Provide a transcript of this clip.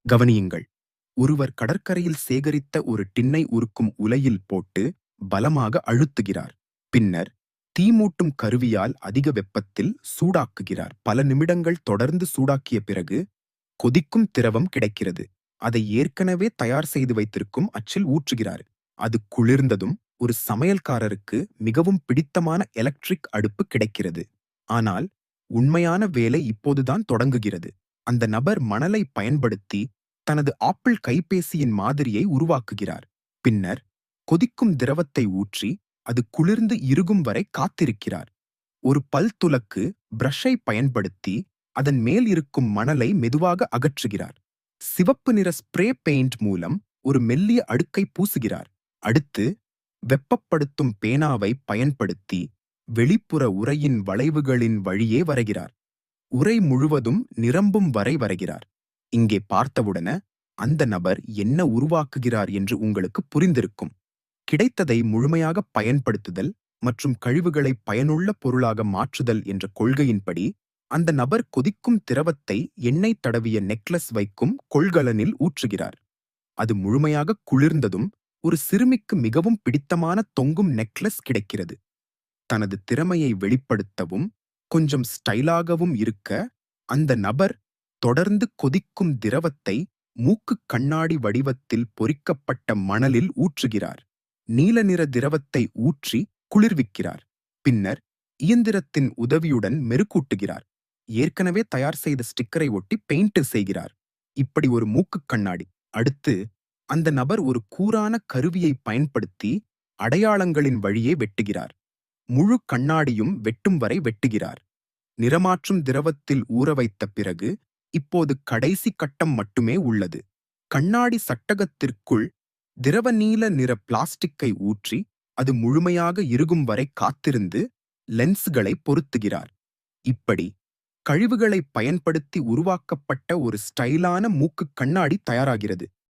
கவனியுங்கள். ஒருவர் கடற்கரையில் சேகரித்த ஒரு டின்னை உருக்கும் உலையில் போட்டு பலமாக அழுத்துகிறார். பின்னர் தீ மூட்டும் கருவியால் அதிக வெப்பத்தில் சூடாக்குகிறார். பல நிமிடங்கள் தொடர்ந்து சூடாக்கிய பிறகு கொதிக்கும் திரவம் கிடைக்கிறது. அதை ஏற்கனவே தயார் செய்து வைத்திருக்கும் அச்சில் ஊற்றுகிறார். அது குளிர்ந்ததும் ஒரு சமையல்காரருக்கு மிகவும் பிடித்தமான எலக்ட்ரிக் அடுப்பு கிடைக்கிறது. ஆனால் உண்மையான வேலை இப்போதுதான் தொடங்குகிறது. அந்த நபர் மணலை பயன்படுத்தி தனது ஆப்பிள் கைபேசியின் மாதிரியை உருவாக்குகிறார். பின்னர் கொதிக்கும் திரவத்தை ஊற்றி அது குளிர்ந்து இறுகும் வரை காத்திருக்கிறார். ஒரு பல் துலக்கு பிரஷை பயன்படுத்தி அதன் மேல் இருக்கும் மணலை மெதுவாக அகற்றுகிறார். சிவப்பு நிற ஸ்ப்ரே பெயிண்ட் மூலம் ஒரு மெல்லிய அடுக்கை பூசுகிறார். அடுத்து வெப்பப்படுத்தும் பேனாவை பயன்படுத்தி வெளிப்புற உறையின் வளைவுகளின் வழியே வரைகிறார். உறை முழுவதும் நிரம்பும் வரை வரைகிறார். இங்கே பார்த்தவுடன அந்த நபர் என்ன உருவாக்குகிறார் என்று உங்களுக்கு புரிந்திருக்கும். கிடைத்ததை முழுமையாக பயன்படுத்துதல் மற்றும் கழிவுகளை பயனுள்ள பொருளாக மாற்றுதல் என்ற கொள்கையின்படி அந்த நபர் கொதிக்கும் திரவத்தை எண்ணெய் தடவிய நெக்லஸ் வைக்கும் கொள்கலனில் ஊற்றுகிறார். அது முழுமையாக குளிர்ந்ததும் ஒரு சிறுமிக்கு மிகவும் பிடித்தமான தொங்கும் நெக்லஸ் கிடைக்கிறது. தனது திறமையை வெளிப்படுத்தவும் கொஞ்சம் ஸ்டைலாகவும் இருக்க அந்த நபர் தொடர்ந்து கொதிக்கும் திரவத்தை மூக்கு கண்ணாடி வடிவத்தில் பொறிக்கப்பட்ட மணலில் ஊற்றுகிறார். நீல நிற திரவத்தை ஊற்றி குளிர்விக்கிறார். பின்னர் இயந்திரத்தின் உதவியுடன் மெருகூட்டுகிறார். ஏற்கனவே தயார் செய்த ஸ்டிக்கரை ஒட்டி பெயிண்ட் செய்கிறார். இப்படி ஒரு மூக்கு கண்ணாடி. அடுத்து அந்த நபர் ஒரு கூரான கருவியை பயன்படுத்தி அடையாளங்களின் வழியே வெட்டுகிறார். முழு கண்ணாடியும் வெட்டும் வரை வெட்டுகிறார். நிறமாற்றும் திரவத்தில் ஊற வைத்த பிறகு இப்போது கடைசி கட்டம் மட்டுமே உள்ளது. கண்ணாடி சட்டகத்திற்குள் திரவ நீல நிற பிளாஸ்டிக்கை ஊற்றி அது முழுமையாக இறுகும் வரை காத்திருந்து லென்ஸ்களை பொருத்துகிறார். இப்படி கழிவுகளை பயன்படுத்தி உருவாக்கப்பட்ட ஒரு ஸ்டைலான மூக்கு கண்ணாடி தயாராகிறது.